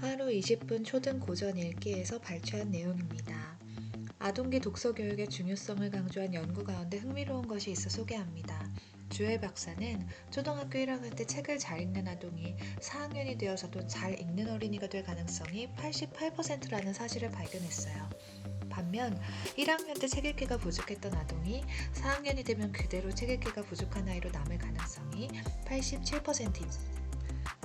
하루 20분 초등 고전 읽기에서 발췌한 내용입니다. 아동기 독서 교육의 중요성을 강조한 연구 가운데 흥미로운 것이 있어 소개합니다. 주엘 박사는 초등학교 1학년 때 책을 잘 읽는 아동이 4학년이 되어서도 잘 읽는 어린이가 될 가능성이 88%라는 사실을 발견했어요. 반면 1학년 때 책 읽기가 부족했던 아동이 4학년이 되면 그대로 책 읽기가 부족한 아이로 남을 가능성이 87%입니다.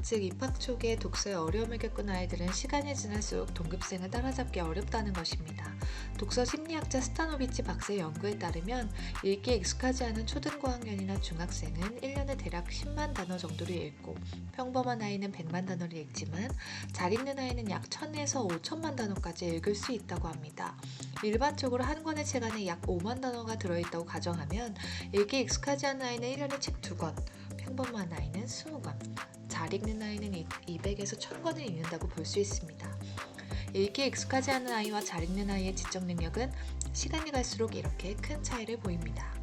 즉 입학 초기에 독서에 어려움을 겪은 아이들은 시간이 지날수록 동급생을 따라잡기 어렵다는 것입니다. 독서 심리학자 스타노비치 박사의 연구에 따르면 읽기에 익숙하지 않은 초등고학년이나 중학생은 1년에 대략 10만 단어 정도를 읽고 평범한 아이는 100만 단어를 읽지만 잘 읽는 아이는 약 1000에서 5000만 단어까지 읽을 수 있다고 합니다. 일반적으로 한 권의 책 안에 약 5만 단어가 들어있다고 가정하면 읽기에 익숙하지 않은 아이는 1년에 책 2권, 평범한 아이는 20권, 잘 읽는 아이는 200에서 1000권을 읽는다고 볼 수 있습니다. 읽기에 익숙하지 않은 아이와 잘 읽는 아이의 지적 능력은 시간이 갈수록 이렇게 큰 차이를 보입니다.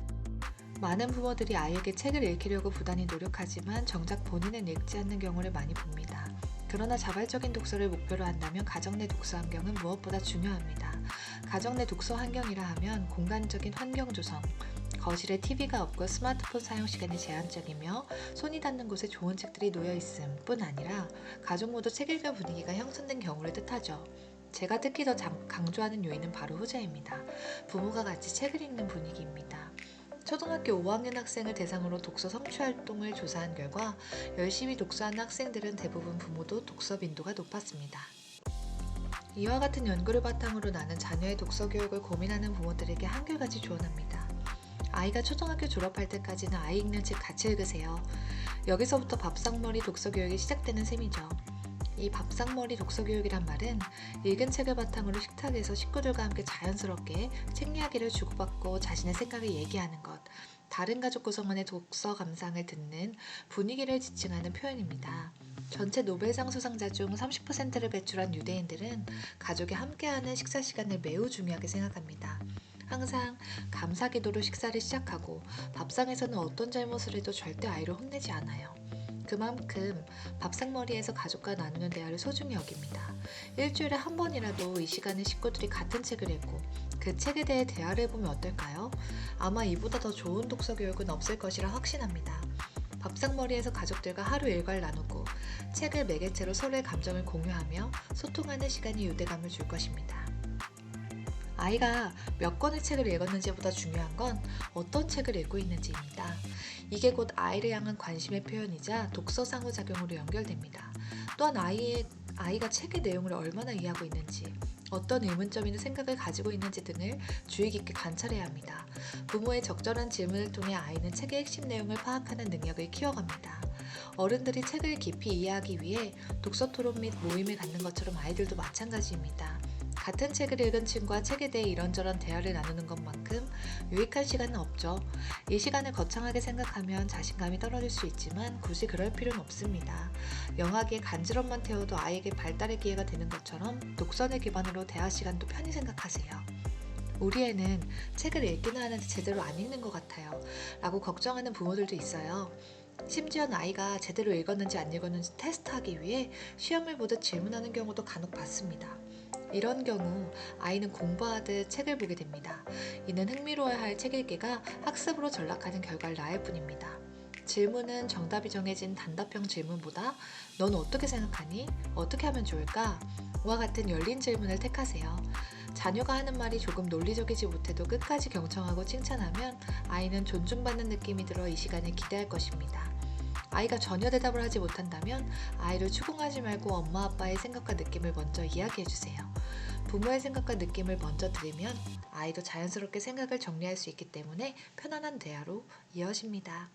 많은 부모들이 아이에게 책을 읽히려고 부단히 노력하지만 정작 본인은 읽지 않는 경우를 많이 봅니다. 그러나 자발적인 독서를 목표로 한다면 가정 내 독서 환경은 무엇보다 중요합니다. 가정 내 독서 환경이라 하면 공간적인 환경 조성, 거실에 TV가 없고 스마트폰 사용 시간이 제한적이며 손이 닿는 곳에 좋은 책들이 놓여 있음 뿐 아니라 가족 모두 책 읽을 분위기가 형성된 경우를 뜻하죠. 제가 특히 더 강조하는 요인은 바로 후자입니다. 부모가 같이 책을 읽는 분위기입니다. 초등학교 5학년 학생을 대상으로 독서 성취 활동을 조사한 결과 열심히 독서하는 학생들은 대부분 부모도 독서 빈도가 높았습니다. 이와 같은 연구를 바탕으로 나는 자녀의 독서 교육을 고민하는 부모들에게 한결같이 조언합니다. 아이가 초등학교 졸업할 때까지는 아이 읽는 책 같이 읽으세요. 여기서부터 밥상머리 독서 교육이 시작되는 셈이죠. 이 밥상머리 독서 교육이란 말은 읽은 책을 바탕으로 식탁에서 식구들과 함께 자연스럽게 책 이야기를 주고받고 자신의 생각을 얘기하는 것, 다른 가족 구성원의 독서 감상을 듣는 분위기를 지칭하는 표현입니다. 전체 노벨상 수상자 중 30%를 배출한 유대인들은 가족이 함께하는 식사 시간을 매우 중요하게 생각합니다. 항상 감사 기도로 식사를 시작하고 밥상에서는 어떤 잘못을 해도 절대 아이를 혼내지 않아요. 그만큼 밥상머리에서 가족과 나누는 대화를 소중히 여깁니다. 일주일에 한 번이라도 이 시간에 식구들이 같은 책을 읽고 그 책에 대해 대화를 해보면 어떨까요? 아마 이보다 더 좋은 독서 교육은 없을 것이라 확신합니다. 밥상머리에서 가족들과 하루 일과를 나누고 책을 매개체로 서로의 감정을 공유하며 소통하는 시간이 유대감을 줄 것입니다. 아이가 몇 권의 책을 읽었는지보다 중요한 건 어떤 책을 읽고 있는지입니다. 이게 곧 아이를 향한 관심의 표현이자 독서 상호작용으로 연결됩니다. 또한 아이가 책의 내용을 얼마나 이해하고 있는지, 어떤 의문점이나 생각을 가지고 있는지 등을 주의 깊게 관찰해야 합니다. 부모의 적절한 질문을 통해 아이는 책의 핵심 내용을 파악하는 능력을 키워갑니다. 어른들이 책을 깊이 이해하기 위해 독서 토론 및 모임을 갖는 것처럼 아이들도 마찬가지입니다. 같은 책을 읽은 친구와 책에 대해 이런저런 대화를 나누는 것만큼 유익한 시간은 없죠. 이 시간을 거창하게 생각하면 자신감이 떨어질 수 있지만 굳이 그럴 필요는 없습니다. 영화기에 간지럼만 태워도 아이에게 발달의 기회가 되는 것처럼 독서를 기반으로 대화 시간도 편히 생각하세요. 우리 애는 책을 읽기는 하는데 제대로 안 읽는 것 같아요 라고 걱정하는 부모들도 있어요. 심지어는 아이가 제대로 읽었는지 안 읽었는지 테스트하기 위해 시험을 보듯 질문하는 경우도 간혹 봤습니다. 이런 경우 아이는 공부하듯 책을 보게 됩니다. 이는 흥미로워할 책 읽기가 학습으로 전락하는 결과를 낳을 뿐입니다. 질문은 정답이 정해진 단답형 질문보다 넌 어떻게 생각하니? 어떻게 하면 좋을까? 와 같은 열린 질문을 택하세요. 자녀가 하는 말이 조금 논리적이지 못해도 끝까지 경청하고 칭찬하면 아이는 존중받는 느낌이 들어 이 시간을 기대할 것입니다. 아이가 전혀 대답을 하지 못한다면 아이를 추궁하지 말고 엄마 아빠의 생각과 느낌을 먼저 이야기해주세요. 부모의 생각과 느낌을 먼저 들으면 아이도 자연스럽게 생각을 정리할 수 있기 때문에 편안한 대화로 이어집니다.